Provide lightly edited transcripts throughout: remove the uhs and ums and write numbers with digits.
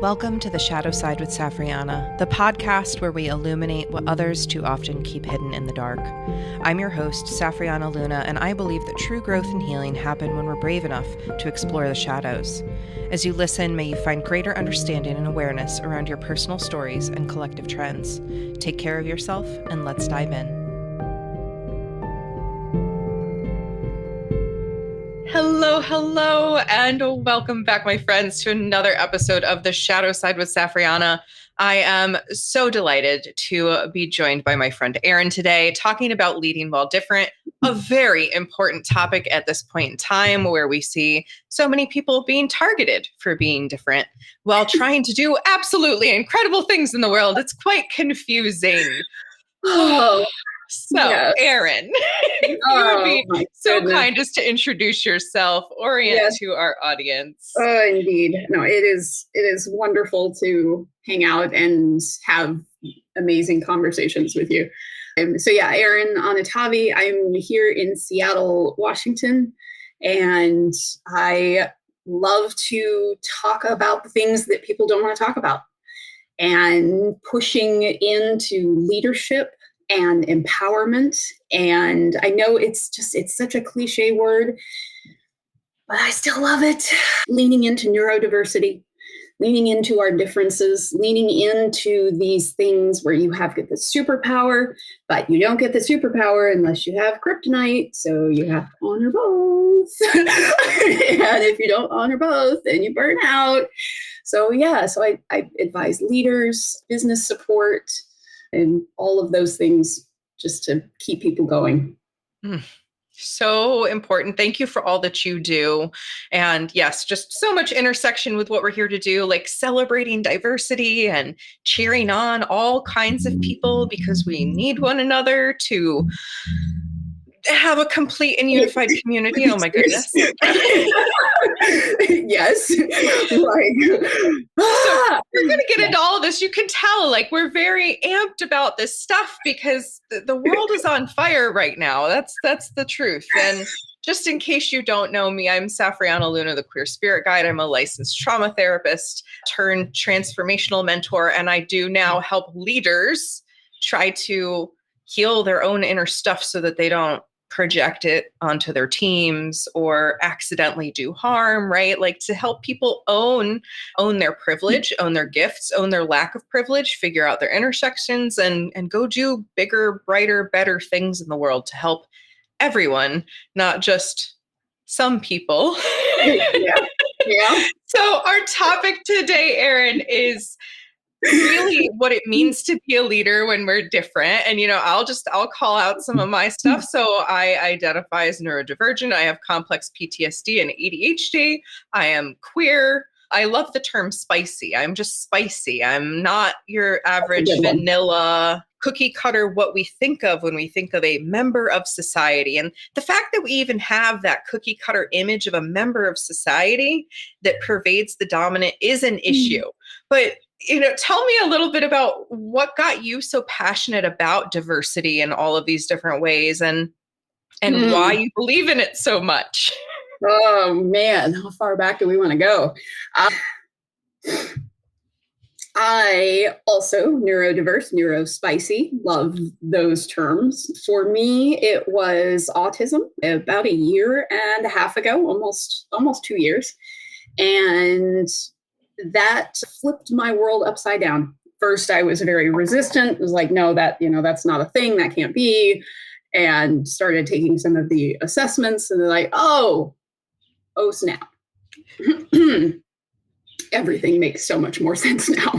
Welcome to The Shadow Side with Safriana, the podcast where we illuminate what others too often keep hidden in the dark. I'm your host, Safriana Luna, and I believe that true growth and healing happen when we're brave enough to explore the shadows. As you listen, may you find greater understanding and awareness around your personal stories and collective trends. Take care of yourself, and let's dive in. Hello, and welcome back, my friends, to another episode of The Shadow Side with Safriana. I am so delighted to be joined by my friend Eryn today, talking about leading while different, a very important topic at this point in time where we see so many people being targeted for being different while trying to do absolutely incredible things in the world. It's quite confusing. So, yes. Eryn, if you would be so kind as to introduce yourself, orient to our audience. Indeed. No, it is wonderful to hang out and have amazing conversations with you. Eryn Anatavi, I'm here in Seattle, Washington, and I love to talk about the things that people don't want to talk about and pushing into leadership and empowerment. And I know it's such a cliche word, but I still love it. Leaning into neurodiversity, leaning into our differences, leaning into these things where you have the superpower, but you don't get the superpower unless you have kryptonite. So you have to honor both. And if you don't honor both, then you burn out. So I advise leaders, business support, and all of those things just to keep people going. So important. Thank you for all that you do. And yes, just so much intersection with what we're here to do, like celebrating diversity and cheering on all kinds of people because we need one another to have a complete and unified community. Oh my goodness. Yes. So we're going to get into all of this. You can tell, like, we're very amped about this stuff because the world is on fire right now. That's the truth. And just in case you don't know me, I'm Safriana Luna, the Queer Spirit Guide. I'm a licensed trauma therapist turned transformational mentor, and I do now help leaders try to heal their own inner stuff so that they don't project it onto their teams or accidentally do harm, right? Like to help people own their privilege, own their gifts, own their lack of privilege, figure out their intersections, and go do bigger, brighter, better things in the world to help everyone, not just some people. Yeah. So our topic today, Eryn, is really what it means to be a leader when we're different. And, I'll call out some of my stuff. So I identify as neurodivergent. I have complex PTSD and ADHD. I am queer. I love the term spicy. I'm just spicy. I'm not your average vanilla cookie cutter, what we think of when we think of a member of society. And the fact that we even have that cookie cutter image of a member of society that pervades the dominant is an issue. But tell me a little bit about what got you so passionate about diversity in all of these different ways and why you believe in it so much. Oh man, how far back do we want to go? I also neurodiverse, neurospicy, love those terms. For me, it was autism about a year and a half ago, almost 2 years. And that flipped my world upside down. First, I was very resistant. It was like, no, that's not a thing. That can't be. And started taking some of the assessments and they're like, oh, snap. Everything makes so much more sense now.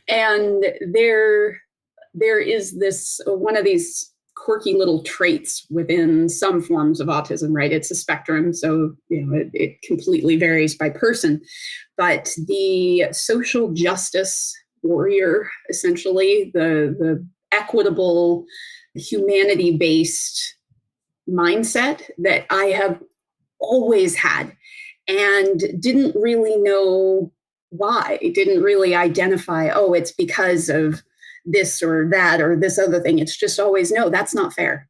And there is this, one of these quirky little traits within some forms of autism, right? It's a spectrum. So, it completely varies by person. But the social justice warrior, essentially, the equitable, humanity-based mindset that I have always had and didn't really know why. Didn't really identify, it's because of this or that or this other thing. It's just always, no, that's not fair.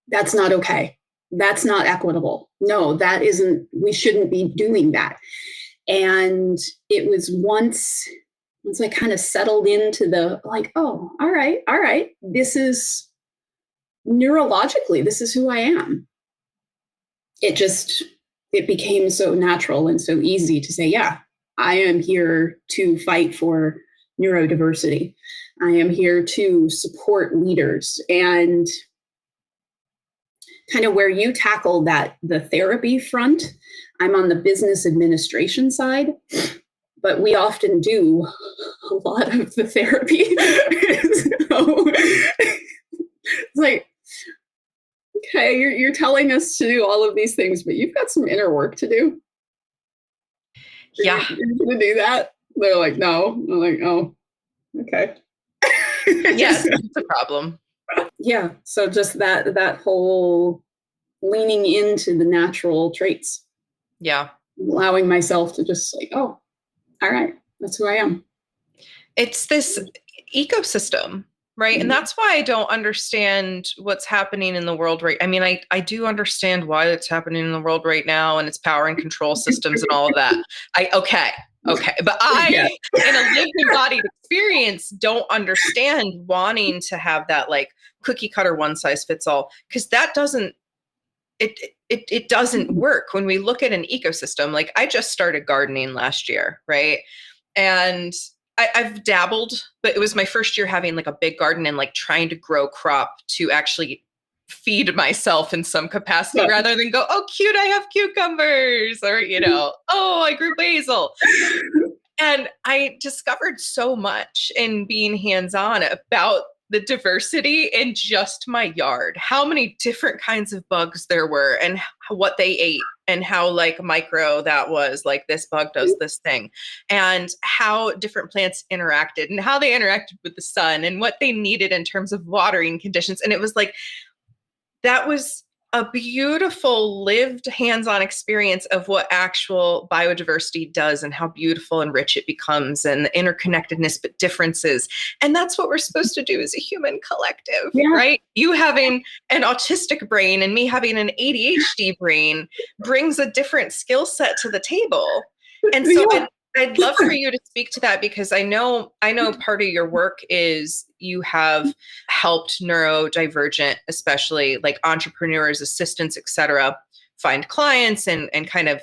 That's not okay. That's not equitable. No, that isn't, we shouldn't be doing that. And it was once I kind of settled into the like, oh, all right, this is neurologically, this is who I am. It became so natural and so easy to say, yeah, I am here to fight for neurodiversity. I am here to support leaders. And kind of where you tackle the therapy front, I'm on the business administration side, but we often do a lot of the therapy. So it's like, okay, you're telling us to do all of these things, but you've got some inner work to do. Yeah. You're going to do that? They're like, no. I'm like, oh, okay. Yes, it's a problem. Yeah. So just that whole leaning into the natural traits. Yeah. Allowing myself to just like, oh, all right, that's who I am. It's this ecosystem, right? Mm-hmm. And that's why I don't understand what's happening in the world right. I mean, I do understand why it's happening in the world right now, and its power and control systems and all of that. Okay. But I, in a lived embodied experience, don't understand wanting to have that like cookie cutter one size fits all, because that doesn't, it doesn't work. When we look at an ecosystem, like I just started gardening last year, right? And I've dabbled, but it was my first year having like a big garden and like trying to grow crop to actually feed myself in some capacity rather than go, oh, cute, I have cucumbers, or, oh, I grew basil. And I discovered so much in being hands-on about the diversity in just my yard, how many different kinds of bugs there were and what they ate and how like micro that was, like this bug does this thing, and how different plants interacted and how they interacted with the sun and what they needed in terms of watering conditions. And it was like, that was a beautiful lived hands-on experience of what actual biodiversity does and how beautiful and rich it becomes, and the interconnectedness, but differences. And that's what we're supposed to do as a human collective, right? You having an autistic brain and me having an ADHD brain brings a different skill set to the table. And so I'd love for you to speak to that, because I know part of your work is you have helped neurodivergent, especially like entrepreneurs, assistants, et cetera, find clients and kind of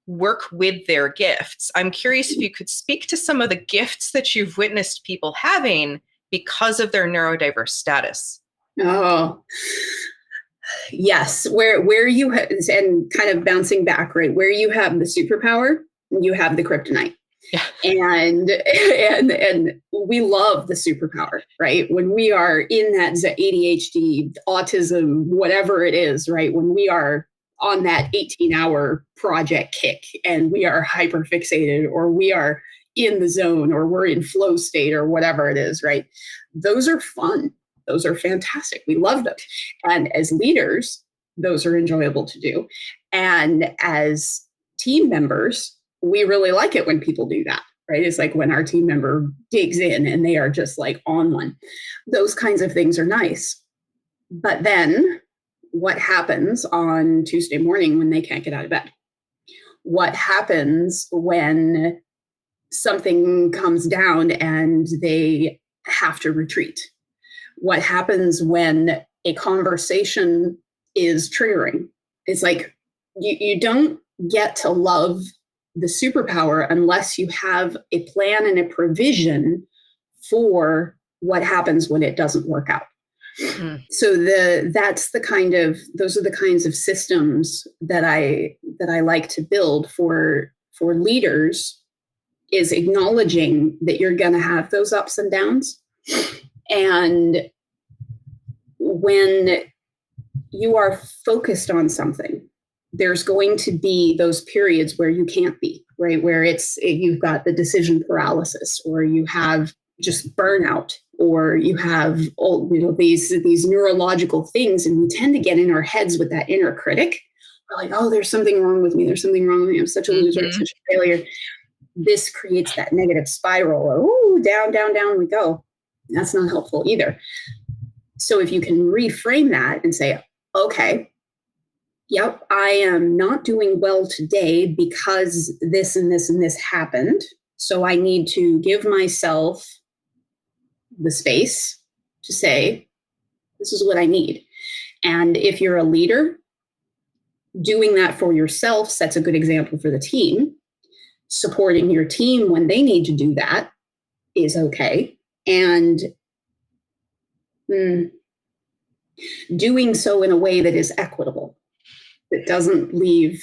work with their gifts. I'm curious if you could speak to some of the gifts that you've witnessed people having because of their neurodiverse status. Oh, yes. Where you and kind of bouncing back, right? Where you have the superpower, you have the kryptonite. Yeah. And we love the superpower, right? When we are in that ADHD, autism, whatever it is, right? When we are on that 18-hour project kick and we are hyper fixated, or we are in the zone, or we're in flow state, or whatever it is, right? Those are fun. Those are fantastic. We love them. And as leaders, those are enjoyable to do. And as team members, we really like it when people do that, right? It's like when our team member digs in and they are just like on one. Those kinds of things are nice. But then what happens on Tuesday morning when they can't get out of bed? What happens when something comes down and they have to retreat? What happens when a conversation is triggering? It's like you don't get to love the superpower unless you have a plan and a provision for what happens when it doesn't work out. Mm. So those are the kinds of systems that I like to build for leaders, is acknowledging that you're going to have those ups and downs. And when you are focused on something, there's going to be those periods where you can't be, right? Where you've got the decision paralysis, or you have just burnout, or you have these neurological things, and we tend to get in our heads with that inner critic. We're like, oh, there's something wrong with me. There's something wrong with me. I'm such a loser. I'm such a failure. This creates that negative spiral. Oh, down, down, down we go. That's not helpful either. So if you can reframe that and say, okay, Yep, I am not doing well today because this and this and this happened. So I need to give myself the space to say, this is what I need. And if you're a leader, doing that for yourself sets a good example for the team. Supporting your team when they need to do that is okay. And doing so in a way that is equitable, that doesn't leave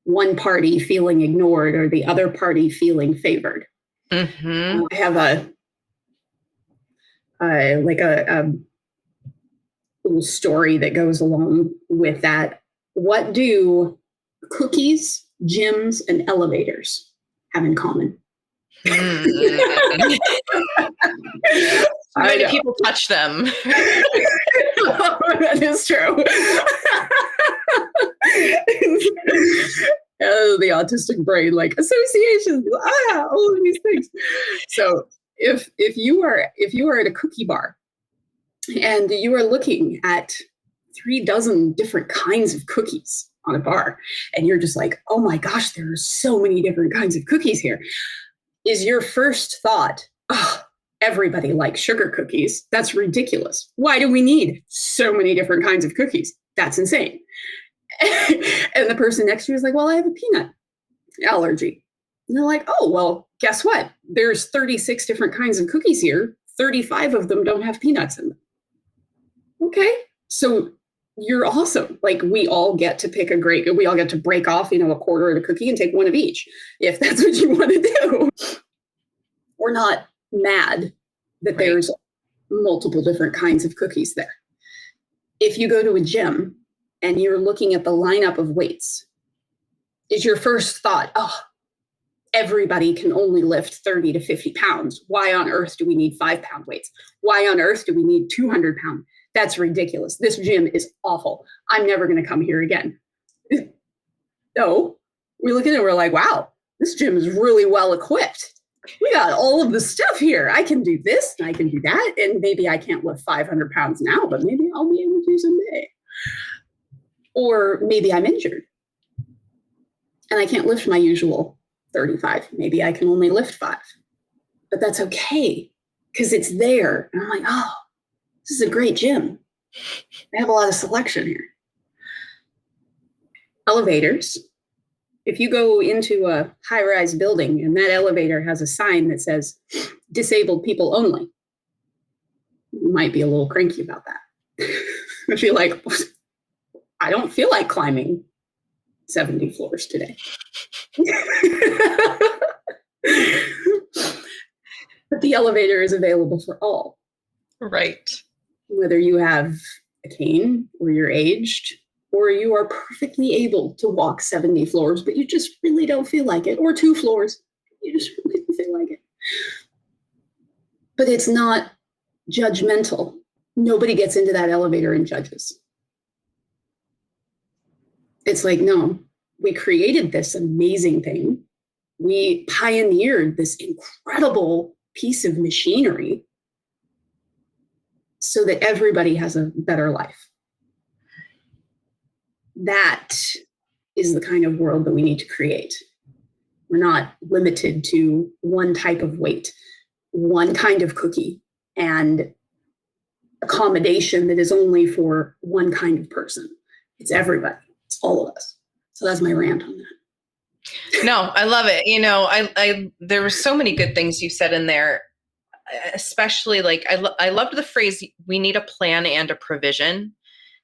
one party feeling ignored or the other party feeling favored. Mm-hmm. I have a little story that goes along with that. What do cookies, gyms, and elevators have in common? Many people touch them. That is true. Oh, the autistic brain, like associations, all of these things. So if you are at a cookie bar and you are looking at 36 different kinds of cookies on a bar, and you're just like, oh my gosh, there are so many different kinds of cookies here. Is your first thought, oh, everybody likes sugar cookies? That's ridiculous. Why do we need so many different kinds of cookies? That's insane. And the person next to you is like, well, I have a peanut allergy. And they're like, oh, well, guess what? There's 36 different kinds of cookies here. 35 of them don't have peanuts in them. Okay, so you're awesome. Like, we all get to break off, a quarter of a cookie and take one of each, if that's what you want to do. We're not mad that there's multiple different kinds of cookies there. If you go to a gym and you're looking at the lineup of weights, is your first thought, oh, everybody can only lift 30 to 50 pounds. Why on earth do we need 5-pound weights? Why on earth do we need 200-pound? That's ridiculous. This gym is awful. I'm never going to come here again. No, we look at it and we're like, wow, this gym is really well equipped. We got all of the stuff here. I can do this and I can do that. And maybe I can't lift 500 pounds now, but maybe I'll be able to someday. Or maybe I'm injured and I can't lift my usual 35. Maybe I can only lift 5. But that's okay because it's there. And I'm like, oh, this is a great gym. They have a lot of selection here. Elevators. If you go into a high-rise building and that elevator has a sign that says disabled people only, you might be a little cranky about that. I feel like, I don't feel like climbing 70 floors today. But the elevator is available for all. Right. Whether you have a cane or you're aged, or you are perfectly able to walk 70 floors, but you just really don't feel like it, or 2 floors, you just really don't feel like it. But it's not judgmental. Nobody gets into that elevator and judges. It's like, no, we created this amazing thing. We pioneered this incredible piece of machinery so that everybody has a better life. That is the kind of world that we need to create. We're not limited to one type of weight, one kind of cookie, and accommodation that is only for one kind of person. It's everybody. It's all of us. So that's my rant on that. No, I love it. I there were so many good things you said in there, especially like I loved the phrase, we need a plan and a provision.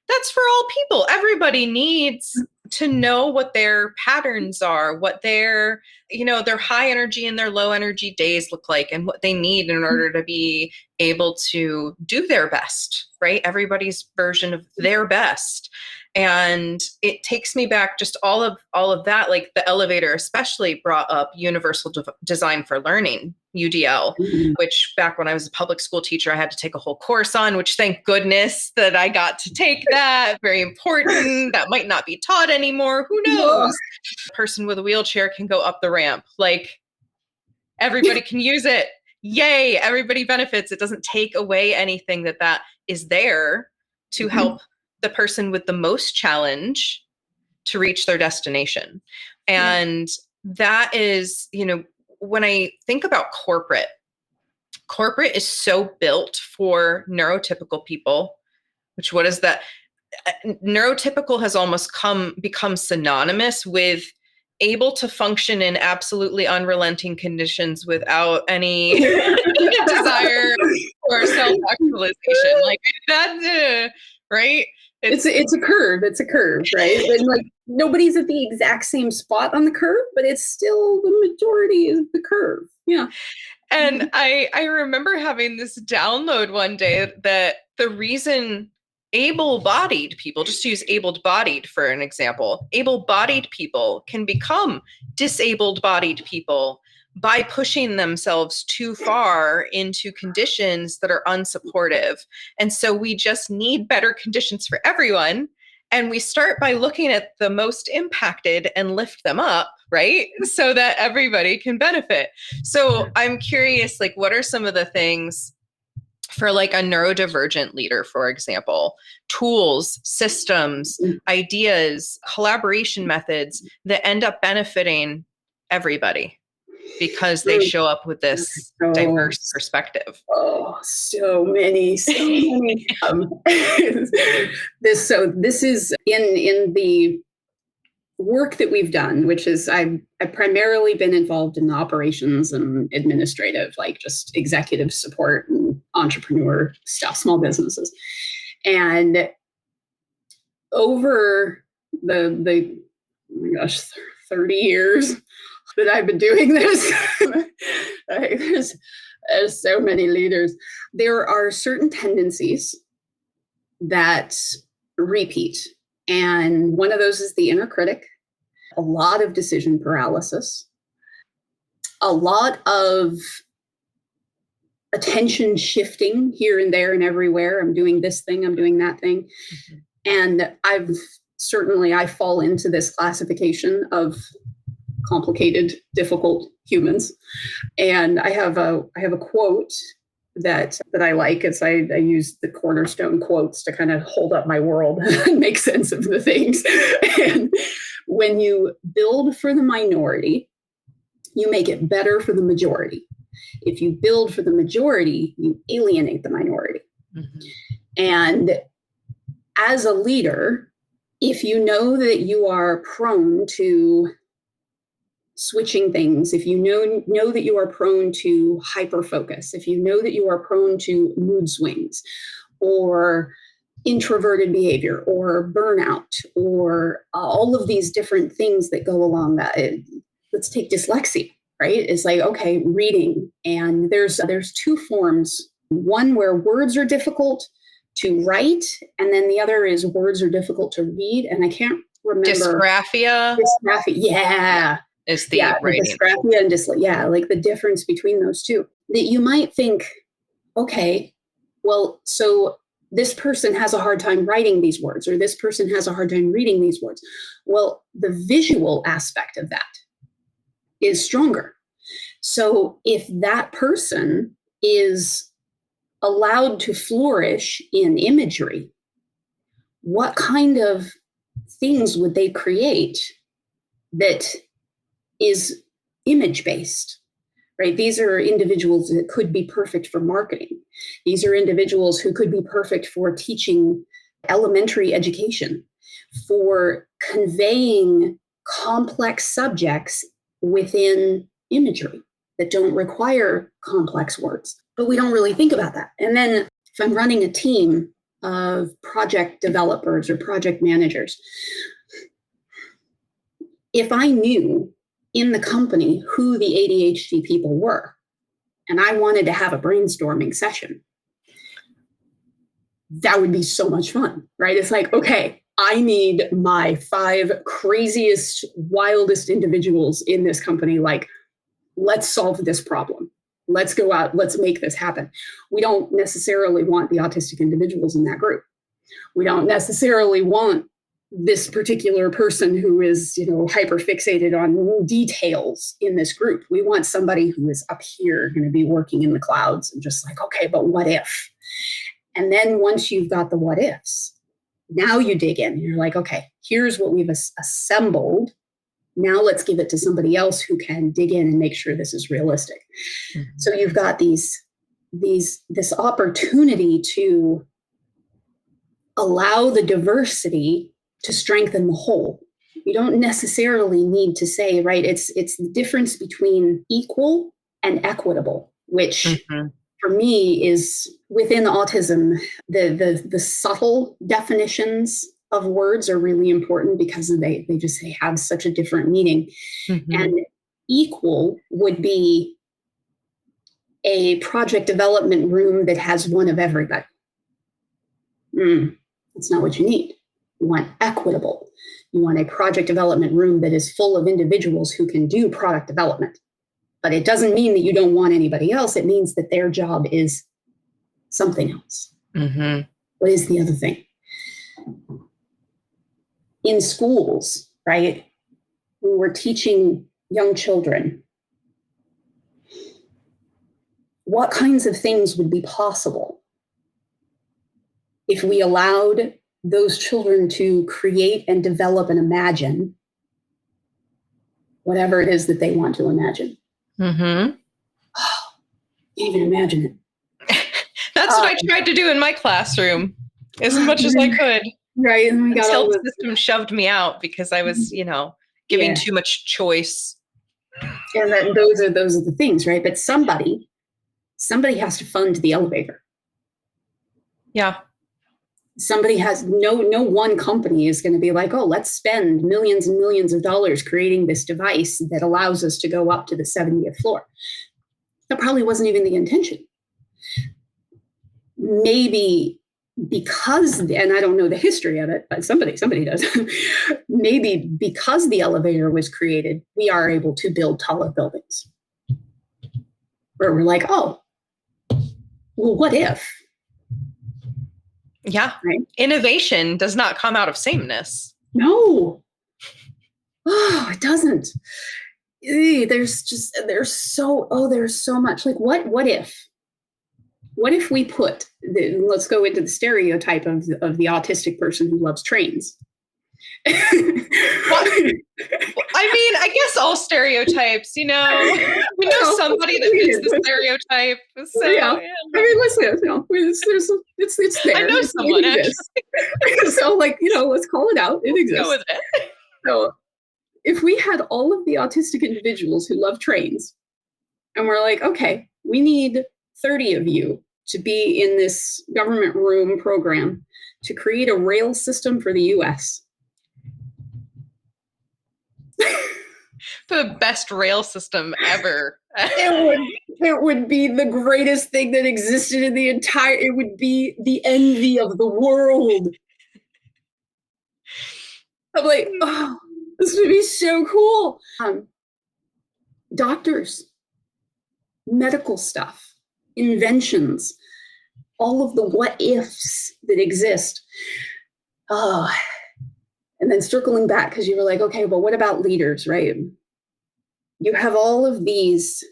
That's for all people. Everybody needs to know what their patterns are, what their high energy and their low energy days look like, and what they need in order to be able to do their best, right? Everybody's version of their best. And it takes me back, just all of that, like the elevator especially brought up universal design for learning, UDL, which back when I was a public school teacher, I had to take a whole course on, which thank goodness that I got to take that. Very important. That might not be taught anymore. Who knows? A person with a wheelchair can go up the ramp. Like, everybody can use it. Yay. Everybody benefits. It doesn't take away anything that is there to help the person with the most challenge to reach their destination. And that is, when I think about corporate is so built for neurotypical people, which what is that? Neurotypical has almost become synonymous with able to function in absolutely unrelenting conditions without any desire or self-actualization. Like that, right? It's a curve. It's a curve, right? And like nobody's at the exact same spot on the curve, but it's still the majority of the curve. Yeah. And I remember having this download one day that the reason able-bodied people, just to use able-bodied for an example, able-bodied people can become disabled-bodied people by pushing themselves too far into conditions that are unsupportive. And so we just need better conditions for everyone. And we start by looking at the most impacted and lift them up, right? So that everybody can benefit. So I'm curious, like, what are some of the things for like a neurodivergent leader, for example, tools, systems, ideas, collaboration methods that end up benefiting everythis because they show up with this diverse perspective? Oh, so many. This is in the work that we've done, which is I've primarily been involved in operations and administrative, like just executive support and entrepreneur stuff, small businesses. And over the oh my gosh, 30 years that I've been doing this, there's so many leaders. There are certain tendencies that repeat. And one of those is the inner critic, a lot of decision paralysis, a lot of attention shifting here and there and everywhere. I'm doing this thing, I'm doing that thing. Mm-hmm. And I fall into this classification of complicated, difficult humans. And I have a quote that I like. It's I use the cornerstone quotes to kind of hold up my world and make sense of the things. And when you build for the minority, you make it better for the majority. If you build for the majority, you alienate the minority. Mm-hmm. And as a leader, if you know that you are prone to switching things, if you know that you are prone to hyper-focus, if you know that you are prone to mood swings or introverted behavior or burnout or all of these different things that go along that, let's take dyslexia, right? It's like, okay, reading. And there's two forms, one where words are difficult to write, and then the other is words are difficult to read. And I can't remember. Dysgraphia. Yeah. Is the writing. Dysgraphia and like the difference between those two. That you might think, okay, well, so this person has a hard time writing these words, or this person has a hard time reading these words. Well, the visual aspect of that is stronger. So if that person is allowed to flourish in imagery, what kind of things would they create that is image-based, right? These are individuals that could be perfect for marketing. These are individuals who could be perfect for teaching elementary education, for conveying complex subjects within imagery that don't require complex words. But we don't really think about that. And then if I'm running a team of project developers or project managers, if I knew in the company who the ADHD people were, and I wanted to have a brainstorming session, that would be so much fun, right? It's like, okay, I need my 5 craziest, wildest individuals in this company. Like, let's solve this problem. Let's go out. Let's make this happen. We don't necessarily want the autistic individuals in that group. We don't necessarily want this particular person who is, hyper fixated on details in this group. We want somebody who is up here, going to be working in the clouds and just like, okay, but what if? And then once you've got the what ifs, Now you dig in. You're like, okay, here's what we've assembled. Now let's give it to somebody else who can dig in and make sure this is realistic. Mm-hmm. So you've got this opportunity to allow the diversity to strengthen the whole. You don't necessarily need to say, right, it's the difference between equal and equitable, which for me is within autism, the subtle definitions of words are really important because they have such a different meaning. And equal would be a project development room that has one of everybody. That's not what you need. You want equitable. You want a project development room that is full of individuals who can do product development. But it doesn't mean that you don't want anybody else. It means that their job is something else. What is the other thing? In schools, right? When we're teaching young children, what kinds of things would be possible if we allowed those children to create and develop and imagine whatever it is that they want to imagine? Can't even imagine it. That's what I tried to do in my classroom as much as I could. Right. And until the system shoved me out because I was, giving too much choice. And those are the things, right? But somebody has to fund the elevator. Yeah. Somebody has no one company is going to be like, oh, let's spend millions and millions of dollars creating this device that allows us to go up to the 70th floor. That probably wasn't even the intention. Maybe because, and I don't know the history of it, but somebody does. Maybe because the elevator was created, we are able to build taller buildings. Where we're like, oh, well, what if? Yeah. Right? Innovation does not come out of sameness. No. Oh, it doesn't. There's so much. Like, what if? What if we put, let's go into the stereotype of the autistic person who loves trains. I guess all stereotypes, we know somebody that fits the stereotype. So, yeah. I mean, listen, it's there. I know someone, actually. So, let's call it out. It exists. Go with it. So, if we had all of the autistic individuals who love trains, and we're like, okay, we need 30 of you to be in this government room program to create a rail system for the US. The best rail system ever. It would be the greatest thing that existed in the entire, it would be the envy of the world. I'm like, oh, this would be so cool. Doctors, medical stuff, inventions, all of the what ifs that exist. And then circling back, because you were like, okay, well, what about leaders, right? You have all of these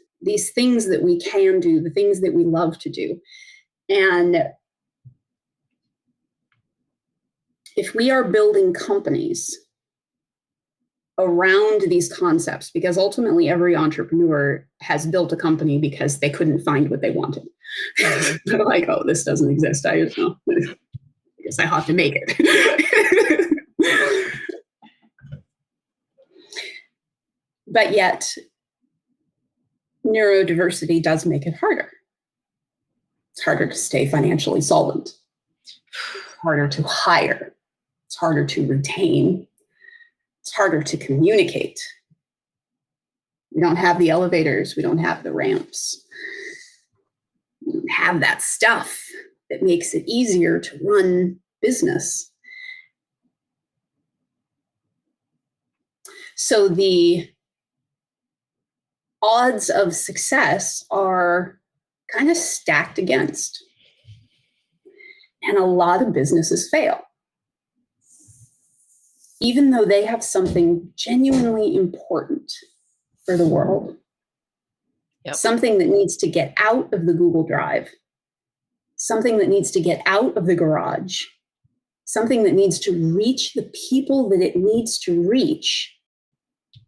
things that we can do, the things that we love to do. And if we are building companies around these concepts, because ultimately every entrepreneur has built a company because they couldn't find what they wanted. They're like, oh, this doesn't exist. I don't know. I guess I have to make it. But yet, neurodiversity does make it harder. It's harder to stay financially solvent. It's harder to hire. It's harder to retain. It's harder to communicate. We don't have the elevators. We don't have the ramps. We don't have that stuff that makes it easier to run business. So the odds of success are kind of stacked against. And a lot of businesses fail. Even though they have something genuinely important for the world. Yep. Something that needs to get out of the Google Drive. Something that needs to get out of the garage. something that needs to reach the people that it needs to reach.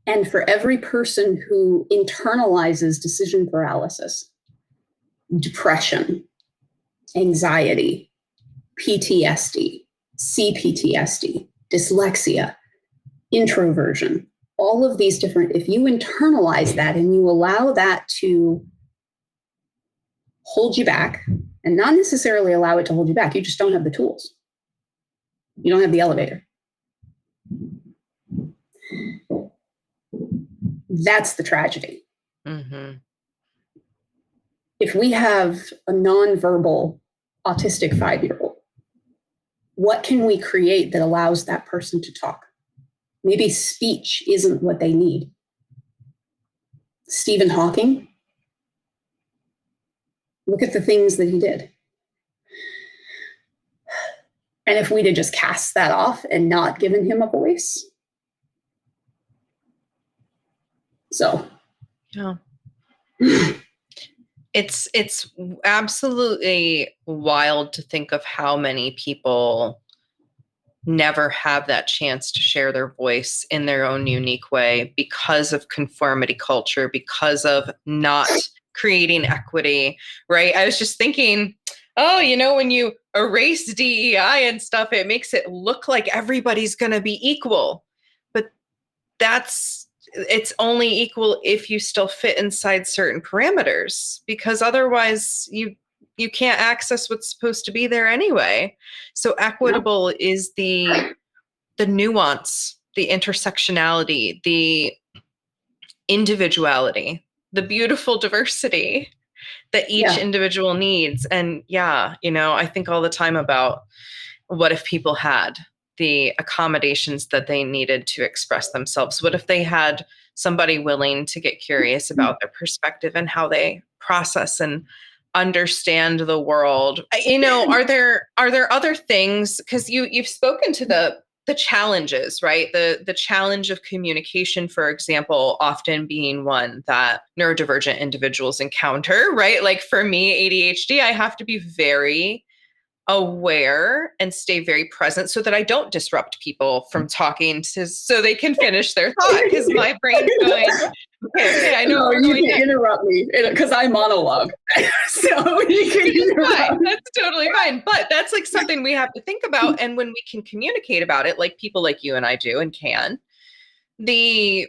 And for every person who internalizes decision paralysis, depression, anxiety, PTSD, CPTSD, dyslexia, introversion, all of these different, if you internalize that and you allow that to hold you back, and not necessarily allow it to hold you back, you just don't have the tools. You don't have the elevator. That's the tragedy. Mm-hmm. If we have a nonverbal autistic 5-year-old, what can we create that allows that person to talk? Maybe speech isn't what they need. Stephen Hawking, look at the things that he did. And if we'd have just cast that off and not given him a voice. So. Yeah. It's absolutely wild to think of how many people never have that chance to share their voice in their own unique way because of conformity culture, because of not creating equity, right? I was just thinking, oh, when you erase DEI and stuff, it makes it look like everybody's going to be equal. But it's only equal if you still fit inside certain parameters, because otherwise you can't access what's supposed to be there anyway. So equitable is the nuance, the intersectionality, the individuality, the beautiful diversity that each individual needs. And I think all the time about what if people had the accommodations that they needed to express themselves? What if they had somebody willing to get curious about their perspective and how they process and understand the world? Are there other things? Because you've spoken to the challenges, right? The challenge of communication, for example, often being one that neurodivergent individuals encounter, right? Like for me, ADHD, I have to be very aware and stay very present so that I don't disrupt people from talking so they can finish their thought, because my brain's going, okay, I know no, we're you going can interrupt me because I monologue. So you can interrupt. Fine. That's totally fine. But that's like something we have to think about. And when we can communicate about it, like people like you and I do and can, the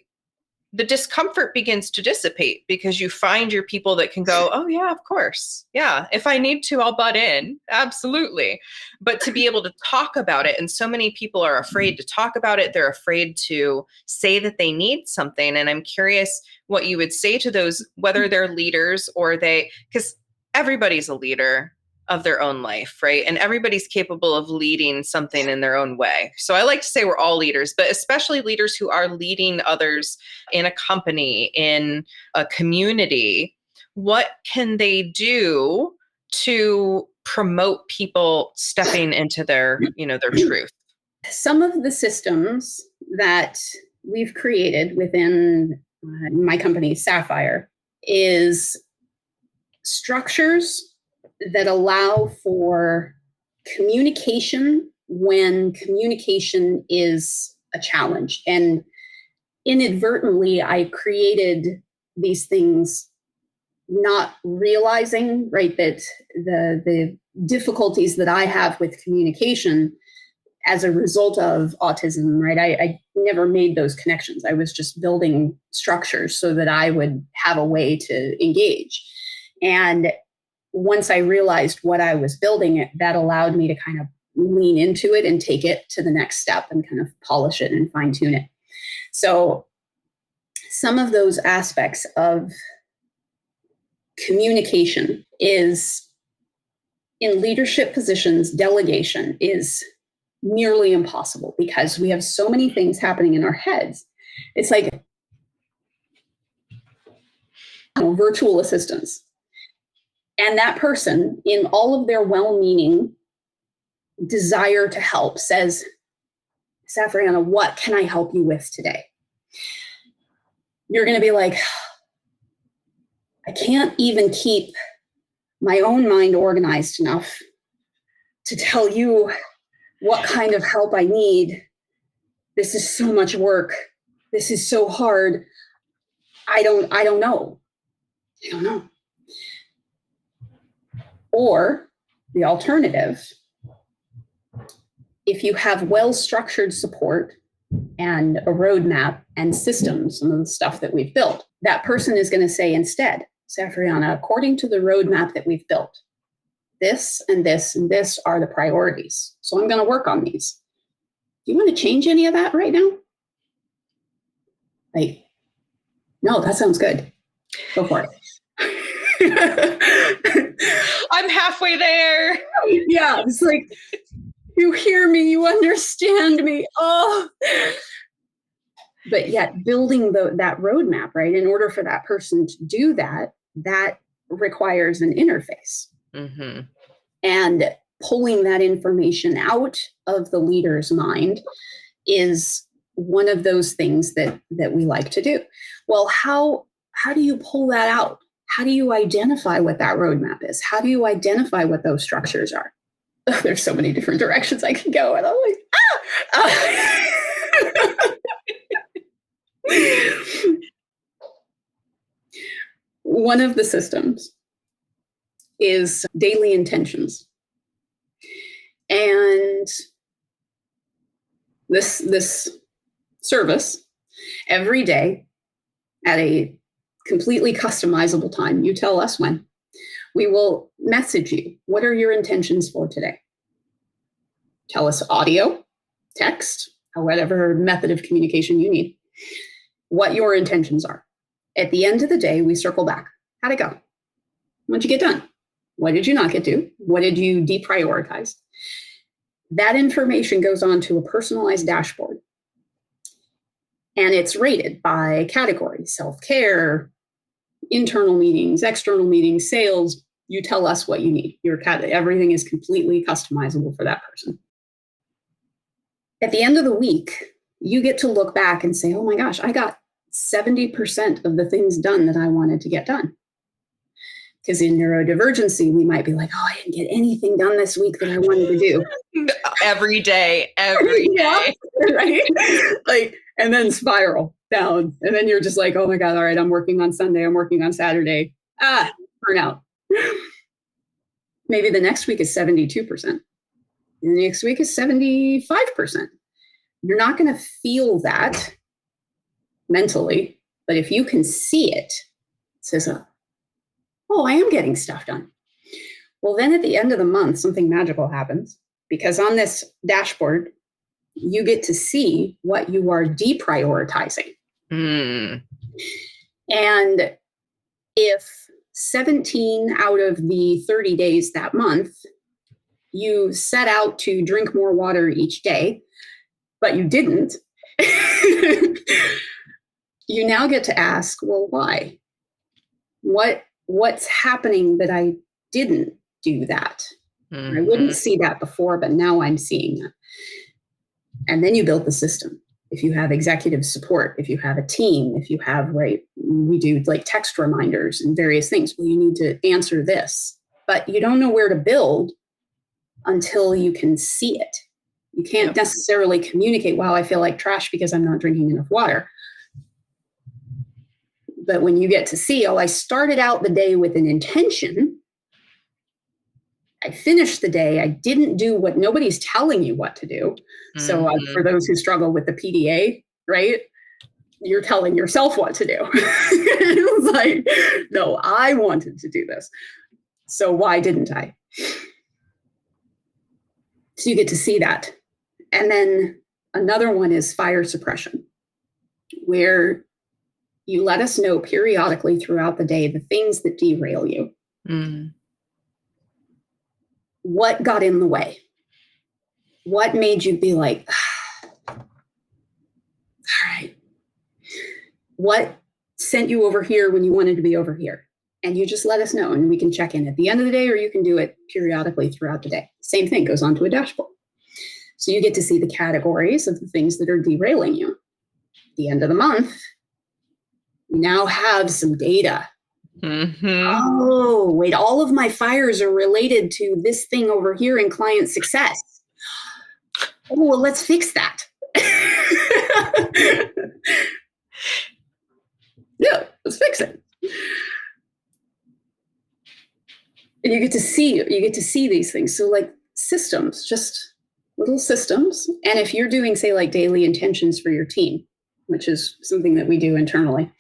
discomfort begins to dissipate, because you find your people that can go, oh yeah, of course. Yeah. If I need to, I'll butt in. Absolutely. But to be able to talk about it. And so many people are afraid to talk about it. They're afraid to say that they need something. And I'm curious what you would say to those, whether they're leaders or because everybody's a leader of their own life, right? And everybody's capable of leading something in their own way. So I like to say we're all leaders, but especially leaders who are leading others in a company, in a community. What can they do to promote people stepping into their truth? Some of the systems that we've created within my company, Sapphire, is structures that allow for communication when communication is a challenge. And inadvertently, I created these things not realizing, right, that the difficulties that I have with communication as a result of autism, right? I never made those connections. I was just building structures so that I would have a way to engage. And once I realized what I was building, that allowed me to kind of lean into it and take it to the next step and kind of polish it and fine tune it. So some of those aspects of communication is, in leadership positions, delegation is nearly impossible because we have so many things happening in our heads. It's like virtual assistants. And that person, in all of their well-meaning desire to help, says, Safriana, what can I help you with today? You're going to be like, I can't even keep my own mind organized enough to tell you what kind of help I need. This is so much work. This is so hard. I don't know. I don't know. Or the alternative, if you have well-structured support and a roadmap and systems, some of the stuff that we've built, that person is going to say instead, Safriana, according to the roadmap that we've built, this and this and this are the priorities. So I'm going to work on these. Do you want to change any of that right now? Like, no, that sounds good. Go for it. I'm halfway there. Yeah, it's like, you hear me, you understand me. Oh, but yet building that roadmap, right? In order for that person to do that, that requires an interface. Mm-hmm. And pulling that information out of the leader's mind is one of those things that we like to do. Well, how do you pull that out? How do you identify what that roadmap is? How do you identify what those structures are? Oh, there's so many different directions I can go. And I'm like, One of the systems is daily intentions. And this service, every day at a completely customizable time, you tell us when, we will message you. What are your intentions for today? Tell us audio, text, or whatever method of communication you need, what your intentions are. At the end of the day, we circle back. How'd it go? What'd you get done? What did you not get to? What did you deprioritize? That information goes on to a personalized dashboard. And it's rated by category: self-care, internal meetings, external meetings, sales. You tell us what you need. Everything is completely customizable for that person. At the end of the week, you get to look back and say, oh my gosh, I got 70% of the things done that I wanted to get done. Because in neurodivergency, we might be like, oh, I didn't get anything done this week that I wanted to do. Every day. Yeah, right? Like, and then spiral down. And then you're just like, oh my God, all right, I'm working on Sunday. I'm working on Saturday. Burnout. Maybe the next week is 72%. And the next week is 75%. You're not going to feel that mentally, but if you can see it, it says, oh, I am getting stuff done. Well, then at the end of the month, something magical happens, because on this dashboard, you get to see what you are deprioritizing. And if 17 out of the 30 days that month, you set out to drink more water each day, but you didn't, you now get to ask, well, why? What's happening that I didn't do that? Mm-hmm. I wouldn't see that before, but now I'm seeing that. And then you build the system. If you have executive support, if you have a team, if you have, right, we do like text reminders and various things. Well, you need to answer this, but you don't know where to build until you can see it. You can't necessarily communicate, wow, I feel like trash because I'm not drinking enough water. But when you get to see, oh, I started out the day with an intention. I finished the day. I didn't do what nobody's telling you what to do. Mm-hmm. So for those who struggle with the PDA, right, you're telling yourself what to do. It's like, no, I wanted to do this. So why didn't I? So you get to see that. And then another one is fire suppression, where you let us know periodically throughout the day the things that derail you. Mm. What got in the way? What made you be like, all right, what sent you over here when you wanted to be over here? And you just let us know, and we can check in at the end of the day, or you can do it periodically throughout the day. Same thing goes onto a dashboard. So you get to see the categories of the things that are derailing you. At the end of the month, you now have some data. Mm-hmm. Oh, wait, all of my fires are related to this thing over here in client success. Oh, well, let's fix that. Yeah, let's fix it. And you get to see these things. So like systems, just little systems. And if you're doing, say, like daily intentions for your team, which is something that we do internally,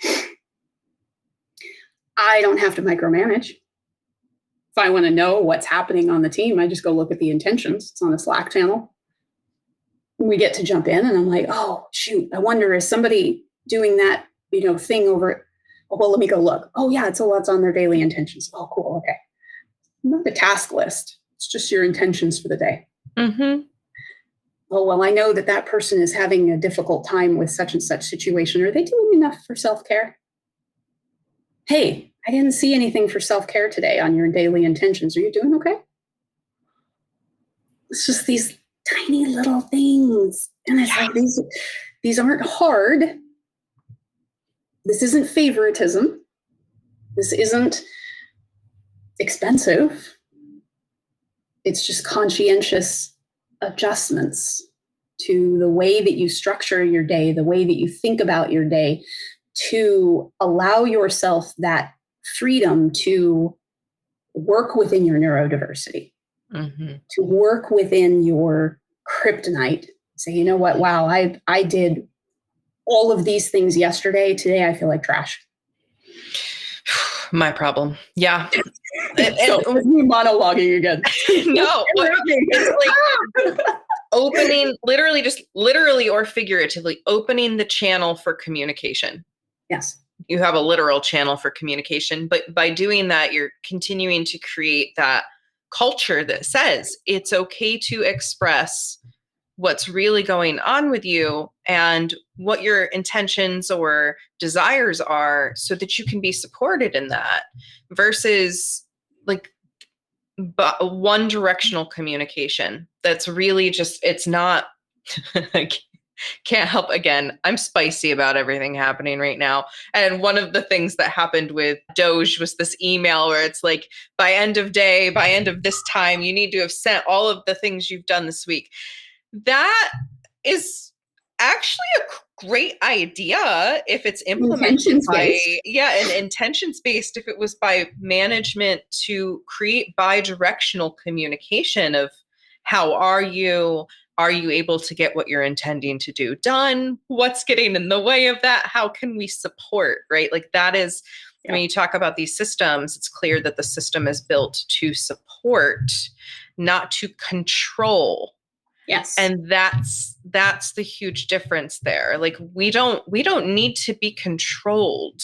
I don't have to micromanage. If I want to know what's happening on the team, I just go look at the intentions. It's on a Slack channel. We get to jump in and I'm like, oh, shoot, I wonder, is somebody doing that, thing over? Oh, well, let me go look. Oh, yeah, it's on their daily intentions. Oh, cool. Okay. Not the task list. It's just your intentions for the day. Mm-hmm. Oh, well, I know that person is having a difficult time with such and such situation. Are they doing enough for self-care? Hey, I didn't see anything for self-care today on your daily intentions. Are you doing okay? It's just these tiny little things. And it's like, these aren't hard. This isn't favoritism. This isn't expensive. It's just conscientious adjustments to the way that you structure your day, the way that you think about your day, to allow yourself that freedom to work within your neurodiversity, to work within your kryptonite. Say, you know what? Wow, I did all of these things yesterday. Today, I feel like trash. My problem. Yeah. So me monologuing again. No, it's like opening, literally or figuratively, opening the channel for communication. Yes. You have a literal channel for communication, but by doing that, you're continuing to create that culture that says it's okay to express what's really going on with you and what your intentions or desires are so that you can be supported in that, versus like one directional communication. That's really just, it's not, I can't help, again, I'm spicy about everything happening right now. And one of the things that happened with Doge was this email where it's like, by end of this time, you need to have sent all of the things you've done this week. That is actually a great idea if it's implemented and intentions-based, if it was by management to create bi-directional communication of how are you able to get what you're intending to do done? What's getting in the way of that? How can we support, right? Like that is, when you talk about these systems, it's clear that the system is built to support, not to control. Yes. And that's the huge difference there. Like we don't need to be controlled.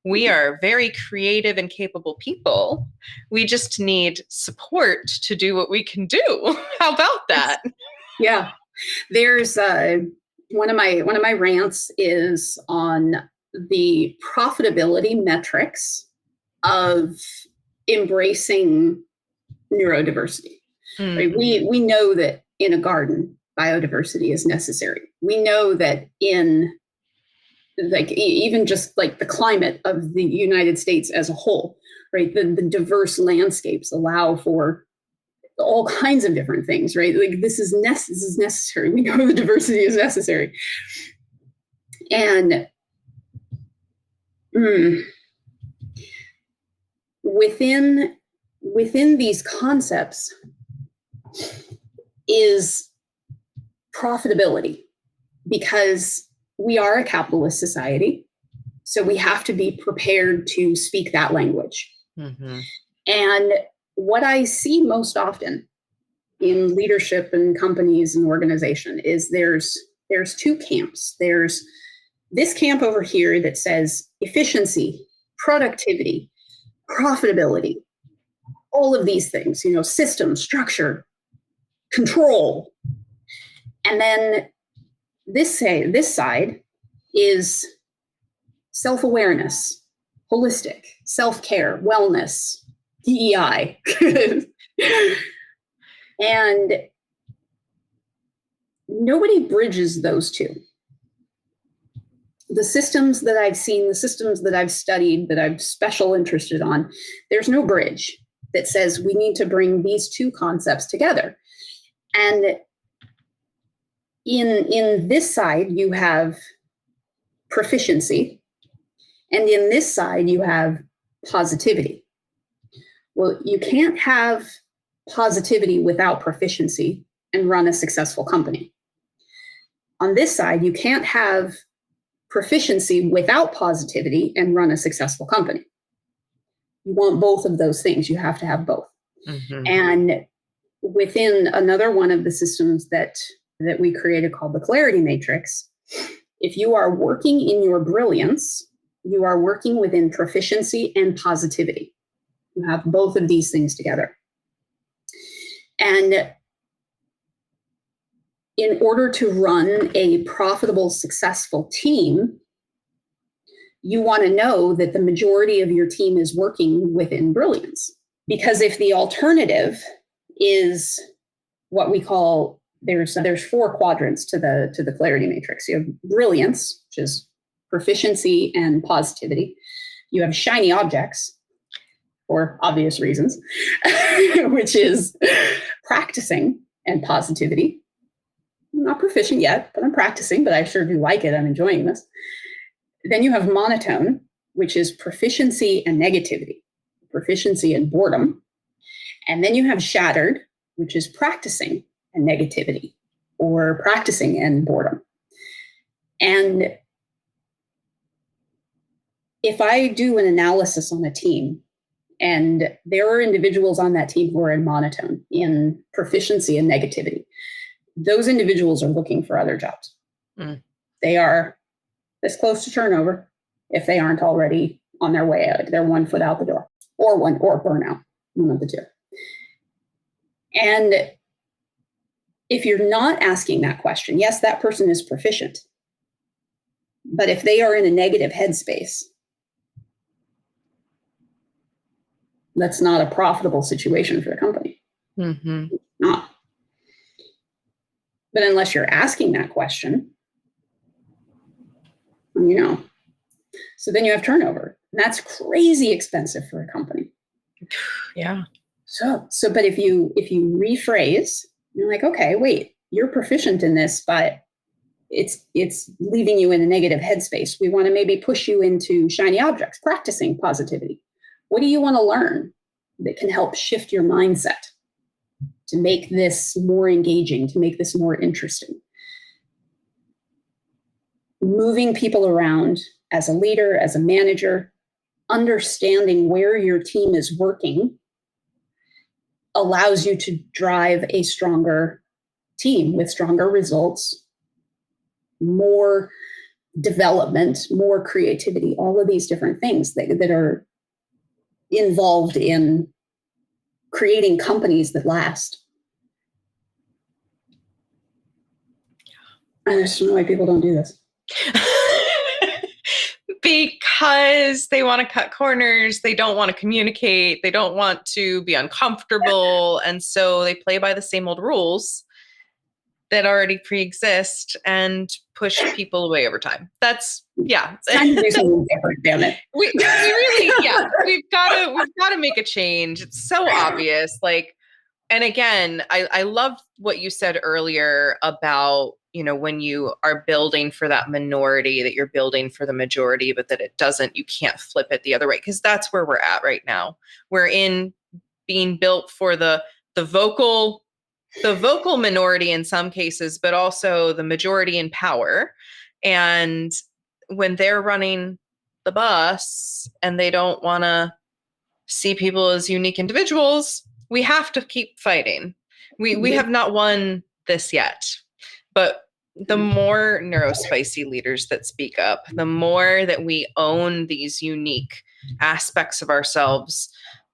We are very creative and capable people. We just need support to do what we can do. How about that? Yeah. There's one of my rants is on the profitability metrics of embracing neurodiversity. Mm-hmm. Right? We know that in a garden, biodiversity is necessary. We know that in like even just like the climate of the United States as a whole, right? The diverse landscapes allow for all kinds of different things, right? Like this is necessary. We know the diversity is necessary. And within these concepts is profitability, because we are a capitalist society. So we have to be prepared to speak that language. Mm-hmm. And what I see most often in leadership and companies and organization is there's two camps. There's this camp over here that says efficiency, productivity, profitability, all of these things, system, structure, control. And then this side is self-awareness, holistic, self-care, wellness, DEI. And nobody bridges those two. The systems that I've seen, the systems that I've studied, that I'm special interested on, there's no bridge that says we need to bring these two concepts together. And In this side, you have proficiency, and in this side, you have positivity. Well, you can't have positivity without proficiency and run a successful company. On this side, you can't have proficiency without positivity and run a successful company. You want both of those things. You have to have both. Mm-hmm. And within another one of the systems that we created called the Clarity Matrix, if you are working in your brilliance, you are working within proficiency and positivity. You have both of these things together. And in order to run a profitable, successful team, you want to know that the majority of your team is working within brilliance. Because if the alternative is what we call, there's 4 quadrants to the Clarity Matrix. You have brilliance, which is proficiency and positivity. You have shiny objects, for obvious reasons, which is practicing and positivity. I'm not proficient yet, but I'm practicing, but I sure do like it. I'm enjoying this. Then you have monotone, which is proficiency and negativity, proficiency and boredom. And then you have shattered, which is practicing and negativity, or practicing and boredom. And if I do an analysis on a team, and there are individuals on that team who are in monotone, in proficiency and negativity, those individuals are looking for other jobs. Mm. They are this close to turnover if they aren't already on their way out. They're 1 foot out the door, or burnout, one of the two. And if you're not asking that question, yes, that person is proficient. But if they are in a negative headspace, that's not a profitable situation for the company. Mm-hmm. Not. But unless you're asking that question, so then you have turnover. And that's crazy expensive for a company. Yeah. So, but if you rephrase, you're like, okay, wait, you're proficient in this, but it's leaving you in a negative headspace. We want to maybe push you into shiny objects, practicing positivity. What do you want to learn that can help shift your mindset to make this more engaging, to make this more interesting? Moving people around as a leader, as a manager, understanding where your team is working allows you to drive a stronger team with stronger results, more development, more creativity, all of these different things that are involved in creating companies that last. I just don't know why people don't do this. Because they want to cut corners, they don't want to communicate, they don't want to be uncomfortable, and so they play by the same old rules that already pre-exist and push people away over time. That's It's time to do something different, damn it. We really, we've got to make a change. It's so obvious. And again, I love what you said earlier about, when you are building for that minority, that you're building for the majority, but that you can't flip it the other way. Because that's where we're at right now. We're in being built for the vocal minority in some cases, but also the majority in power. And when they're running the bus and they don't want to see people as unique individuals, we have to keep fighting. We have not won this yet, but the more neurospicy leaders that speak up, the more that we own these unique aspects of ourselves,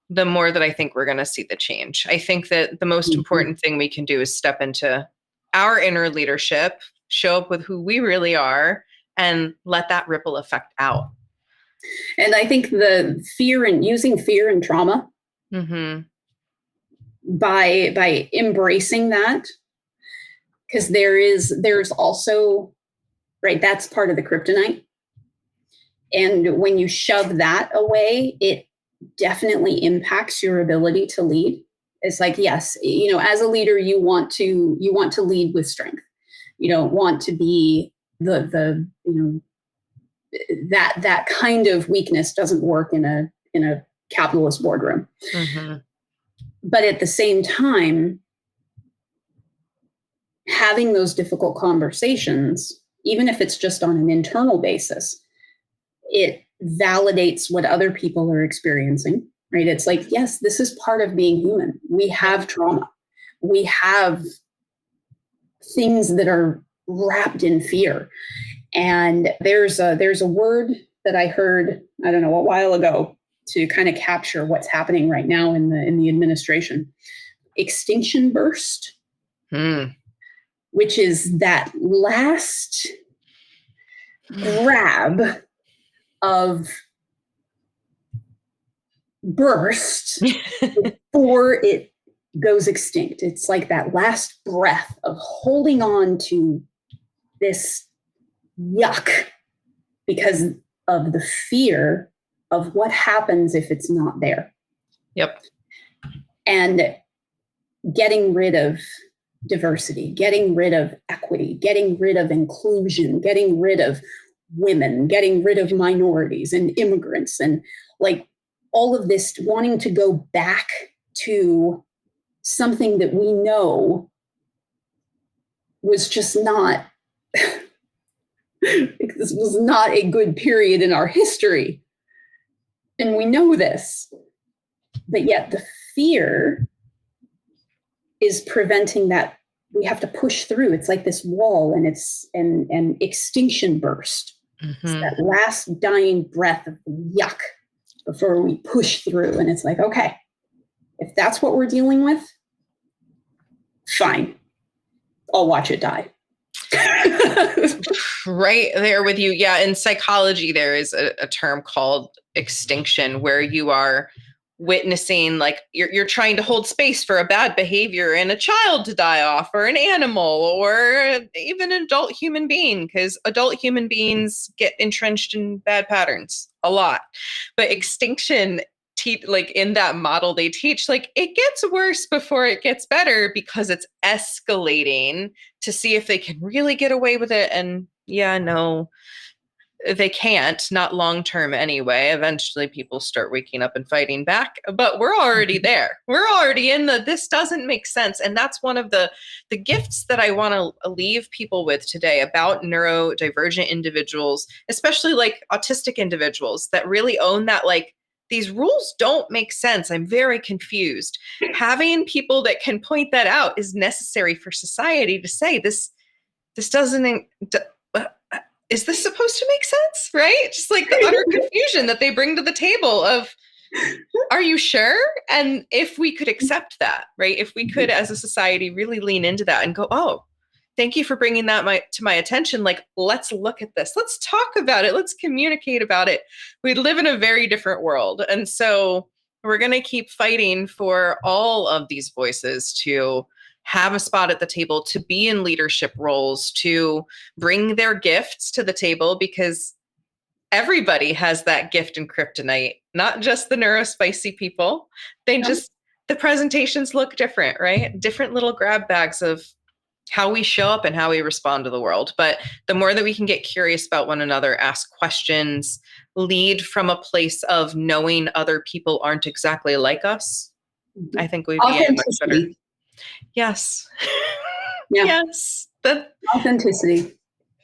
the more that I think we're going to see the change. I think that the most important thing we can do is step into our inner leadership, show up with who we really are, and let that ripple effect out. And I think the fear and using fear and trauma, by embracing that, because there's also, right, that's part of the kryptonite. And when you shove that away, it definitely impacts your ability to lead. It's like, yes, as a leader, you want to lead with strength. You don't want to be the that kind of weakness doesn't work in a capitalist boardroom. Mm-hmm. But at the same time, having those difficult conversations, even if it's just on an internal basis, it validates what other people are experiencing, right? It's like, yes, this is part of being human. We have trauma. We have things that are wrapped in fear. And there's a word that I heard, I don't know, a while ago to kind of capture what's happening right now in the administration. Extinction burst, which is that last grab of burst before it goes extinct. It's like that last breath of holding on to this yuck because of the fear of what happens if it's not there. Yep. And getting rid of diversity, getting rid of equity, getting rid of inclusion, getting rid of women, getting rid of minorities and immigrants, and like all of this, wanting to go back to something that we know was just not, this was not a good period in our history. And we know this, but yet the fear is preventing that. We have to push through. It's like this wall, and it's an extinction burst. Mm-hmm. It's that last dying breath of yuck before we push through. And it's like, okay, if that's what we're dealing with, fine, I'll watch it die. Right there with you. Yeah. In psychology, there is a term called extinction, where you are witnessing, like you're trying to hold space for a bad behavior in a child to die off, or an animal, or even an adult human being, because adult human beings get entrenched in bad patterns a lot. But extinction, like in that model they teach, like it gets worse before it gets better, because it's escalating to see if they can really get away with it. And yeah, no, they can't, not long term anyway. Eventually people start waking up and fighting back, but we're already there. We're already in this doesn't make sense. And that's one of the gifts that I want to leave people with today about neurodivergent individuals, especially like autistic individuals, that really own that, like, these rules don't make sense. I'm very confused. Having people that can point that out is necessary for society to say this doesn't, is this supposed to make sense? Right? Just like the utter confusion that they bring to the table of, are you sure? And if we could accept that, right? If we could, as a society, really lean into that and go, oh, thank you for bringing that to my attention. Like, let's look at this. Let's talk about it. Let's communicate about it. We live in a very different world. And so we're going to keep fighting for all of these voices to have a spot at the table, to be in leadership roles, to bring their gifts to the table, because everybody has that gift in kryptonite, not just the neurospicy people. They just, the presentations look different, right? Different little grab bags of how we show up and how we respond to the world. But the more that we can get curious about one another, ask questions, lead from a place of knowing other people aren't exactly like us, I think we'd be much better. Yes. Yeah. Yes. Authenticity.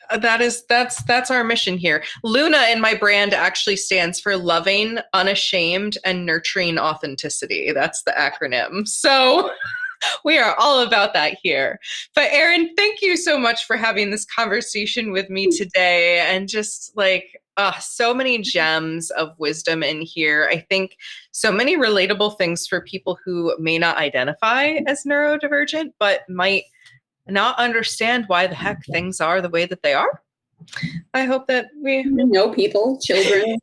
That's our mission here. Luna in my brand actually stands for loving, unashamed, and nurturing authenticity. That's the acronym. So we are all about that here. But Eryn, thank you so much for having this conversation with me today. And just like, so many gems of wisdom in here. I think so many relatable things for people who may not identify as neurodivergent, but might not understand why the heck things are the way that they are. I hope that we know people, children,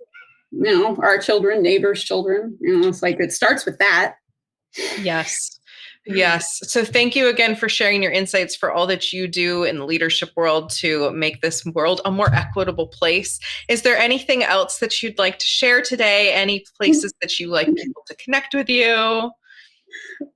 our children, neighbors' children, it's like, it starts with that. Yes. Yes. So thank you again for sharing your insights, for all that you do in the leadership world to make this world a more equitable place. Is there anything else that you'd like to share today? Any places that you like people to connect with you?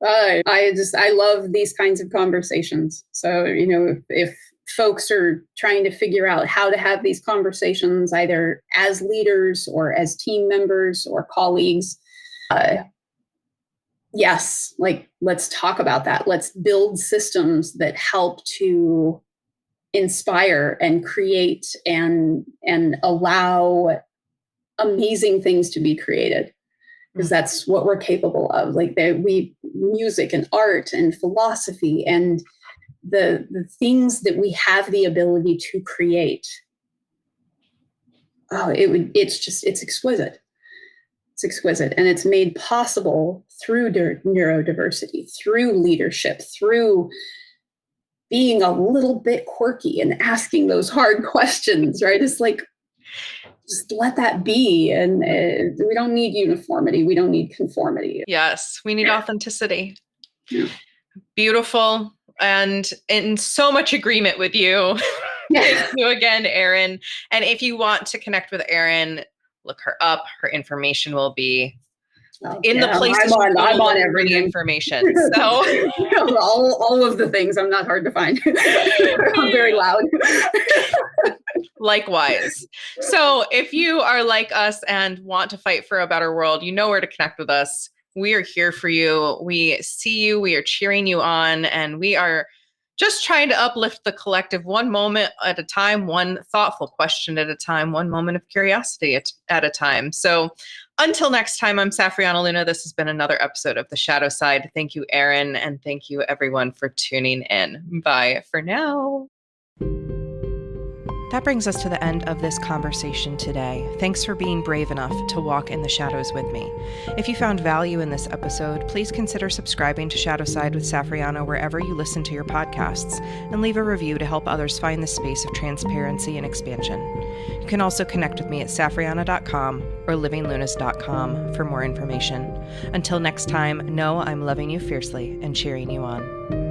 I love these kinds of conversations. So, if folks are trying to figure out how to have these conversations, either as leaders or as team members or colleagues, yes, like, let's talk about that. Let's build systems that help to inspire and create and allow amazing things to be created, because that's what we're capable of. Like, music and art and philosophy and the things that we have the ability to create. It's exquisite. It's exquisite. And it's made possible through neurodiversity, through leadership, through being a little bit quirky and asking those hard questions, right? It's like, just let that be. And we don't need uniformity. We don't need conformity. Yes, we need authenticity. Yeah. Beautiful. And in so much agreement with you. Thank you again, Eryn. And if you want to connect with Eryn, look her up. Her information will be in the places I'm on every information. So all of the things. I'm not hard to find. I'm very loud. Likewise. So if you are like us and want to fight for a better world, you know where to connect with us. We are here for you. We see you. We are cheering you on. And we are just trying to uplift the collective one moment at a time, one thoughtful question at a time, one moment of curiosity at a time. So until next time, I'm Safriana Luna. This has been another episode of The Shadow Side. Thank you, Eryn. And thank you, everyone, for tuning in. Bye for now. That brings us to the end of this conversation today. Thanks for being brave enough to walk in the shadows with me. If you found value in this episode, please consider subscribing to Shadow Side with Safriana wherever you listen to your podcasts, and leave a review to help others find the space of transparency and expansion. You can also connect with me at safriana.com or livinglunas.com for more information. Until next time, know I'm loving you fiercely and cheering you on.